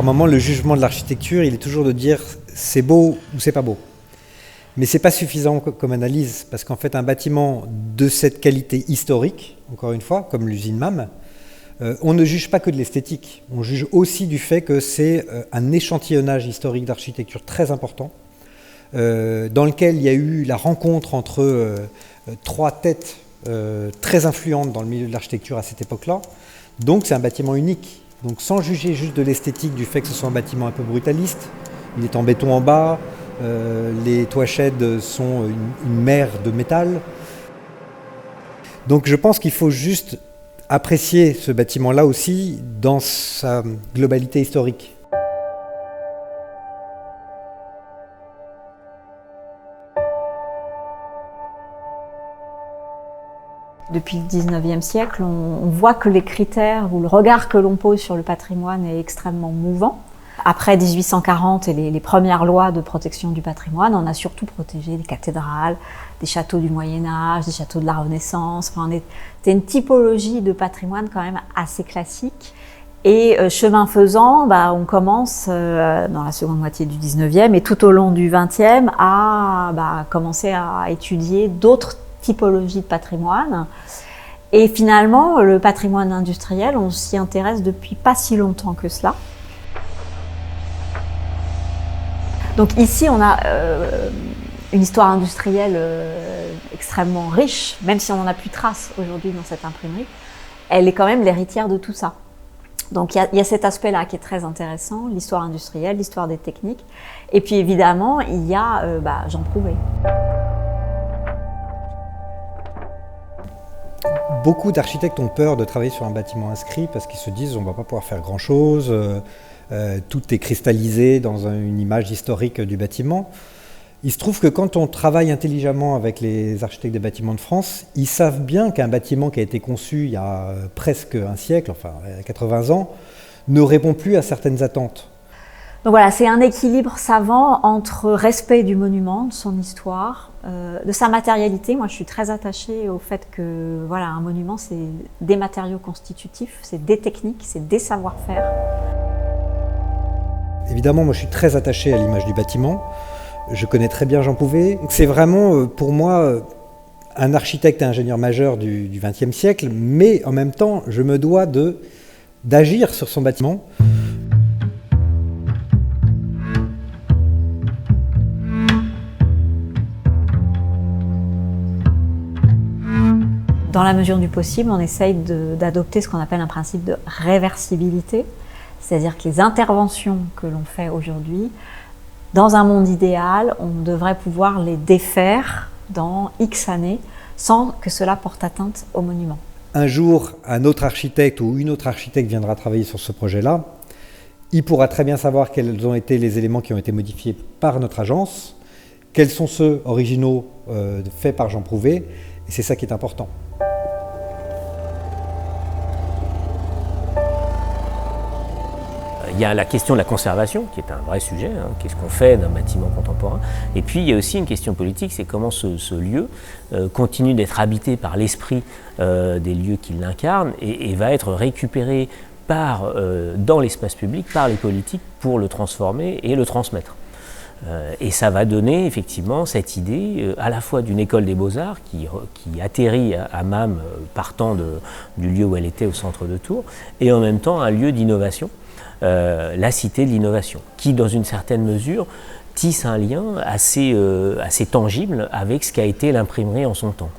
par moment, le jugement de l'architecture, il est toujours de dire c'est beau ou c'est pas beau. Mais c'est pas suffisant comme analyse, parce qu'en fait, un bâtiment de cette qualité historique, encore une fois, comme l'usine MAM, on ne juge pas que de l'esthétique, on juge aussi du fait que c'est un échantillonnage historique d'architecture très important, dans lequel il y a eu la rencontre entre trois têtes très influentes dans le milieu de l'architecture à cette époque-là. Donc c'est un bâtiment unique. Donc sans juger juste de l'esthétique, du fait que ce soit un bâtiment un peu brutaliste, il est en béton en bas, les toits sheds sont une mer de métal. Donc je pense qu'il faut juste apprécier ce bâtiment-là aussi dans sa globalité historique. Depuis le 19e siècle, on voit que les critères ou le regard que l'on pose sur le patrimoine est extrêmement mouvant. Après 1840 et les premières lois de protection du patrimoine, on a surtout protégé des cathédrales, des châteaux du Moyen-Âge, des châteaux de la Renaissance. Enfin, c'était une typologie de patrimoine quand même assez classique. Et chemin faisant, on commence dans la seconde moitié du 19e et tout au long du 20e à commencer à étudier d'autres typologie de patrimoine. Et finalement, le patrimoine industriel, on s'y intéresse depuis pas si longtemps que cela. Donc ici, on a une histoire industrielle extrêmement riche, même si on n'en a plus trace aujourd'hui dans cette imprimerie. Elle est quand même l'héritière de tout ça. Donc il y a cet aspect-là qui est très intéressant, l'histoire industrielle, l'histoire des techniques. Et puis évidemment, il y a Jean Prouvé. Beaucoup d'architectes ont peur de travailler sur un bâtiment inscrit parce qu'ils se disent on ne va pas pouvoir faire grand-chose, tout est cristallisé dans une image historique du bâtiment. Il se trouve que quand on travaille intelligemment avec les architectes des bâtiments de France, ils savent bien qu'un bâtiment qui a été conçu il y a presque un siècle, enfin 80 ans, ne répond plus à certaines attentes. Donc voilà, c'est un équilibre savant entre respect du monument, de son histoire, de sa matérialité. Moi, je suis très attachée au fait que voilà, un monument, c'est des matériaux constitutifs, c'est des techniques, c'est des savoir-faire. Évidemment, moi, je suis très attaché à l'image du bâtiment. Je connais très bien Jean Prouvé. C'est vraiment, pour moi, un architecte et ingénieur majeur du XXe siècle, mais en même temps, je me dois d'agir sur son bâtiment. Dans la mesure du possible, on essaye d'adopter ce qu'on appelle un principe de réversibilité, c'est-à-dire que les interventions que l'on fait aujourd'hui, dans un monde idéal, on devrait pouvoir les défaire dans X années sans que cela porte atteinte au monument. Un jour, un autre architecte ou une autre architecte viendra travailler sur ce projet-là. Il pourra très bien savoir quels ont été les éléments qui ont été modifiés par notre agence, quels sont ceux originaux faits par Jean Prouvé, et c'est ça qui est important. Il y a la question de la conservation, qui est un vrai sujet, qu'est-ce qu'on fait d'un bâtiment contemporain. Et puis il y a aussi une question politique, c'est comment ce lieu continue d'être habité par l'esprit des lieux qui l'incarnent et va être récupéré dans l'espace public par les politiques pour le transformer et le transmettre. Et ça va donner effectivement cette idée à la fois d'une école des beaux-arts qui atterrit à MAM partant du lieu où elle était au centre de Tours, et en même temps un lieu d'innovation. La cité de l'innovation, qui dans une certaine mesure tisse un lien assez tangible avec ce qu'a été l'imprimerie en son temps.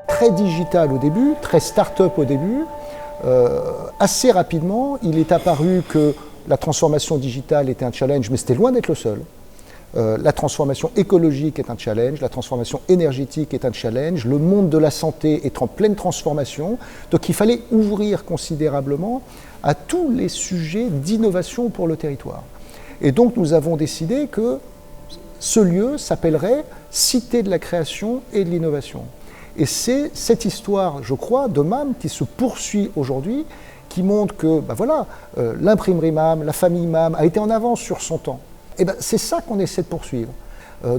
Très digital au début, très start-up au début, assez rapidement il est apparu que la transformation digitale était un challenge, mais c'était loin d'être le seul. La transformation écologique est un challenge, la transformation énergétique est un challenge, le monde de la santé est en pleine transformation, donc il fallait ouvrir considérablement à tous les sujets d'innovation pour le territoire. Et donc nous avons décidé que ce lieu s'appellerait Cité de la création et de l'innovation. Et c'est cette histoire, je crois, de MAM qui se poursuit aujourd'hui, qui montre que l'imprimerie MAM, la famille MAM a été en avance sur son temps. Et c'est ça qu'on essaie de poursuivre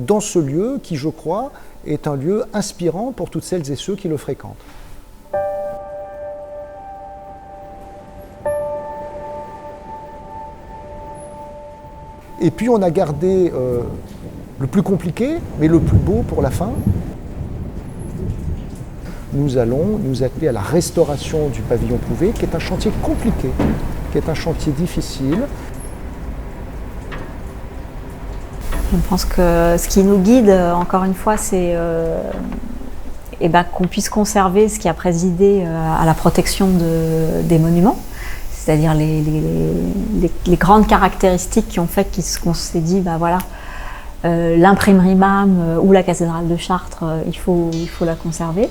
dans ce lieu qui, je crois, est un lieu inspirant pour toutes celles et ceux qui le fréquentent. Et puis on a gardé le plus compliqué, mais le plus beau pour la fin. Nous allons nous atteler à la restauration du pavillon Prouvé, qui est un chantier compliqué, qui est un chantier difficile. Je pense que ce qui nous guide, encore une fois, c'est qu'on puisse conserver ce qui a présidé à la protection des monuments, c'est-à-dire les grandes caractéristiques qui ont fait qu'on s'est dit, l'imprimerie MAM ou la cathédrale de Chartres, il faut la conserver.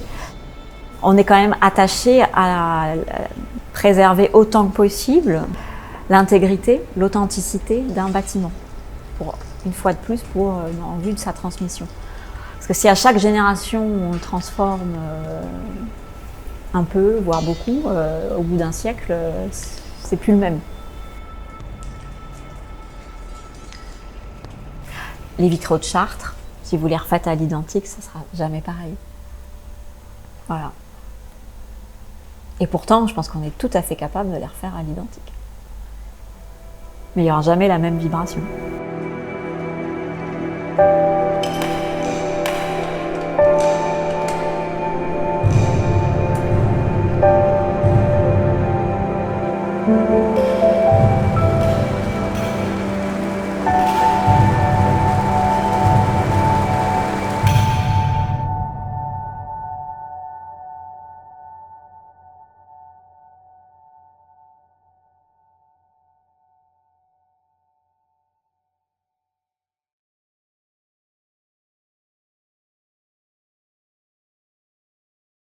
On est quand même attaché à préserver autant que possible l'intégrité, l'authenticité d'un bâtiment, une fois de plus, en vue de sa transmission. Parce que si à chaque génération on le transforme un peu, voire beaucoup, au bout d'un siècle, c'est plus le même. Les vitraux de Chartres, si vous les refaites à l'identique, ça sera jamais pareil. Voilà. Et pourtant, je pense qu'on est tout à fait capable de les refaire à l'identique. Mais il n'y aura jamais la même vibration.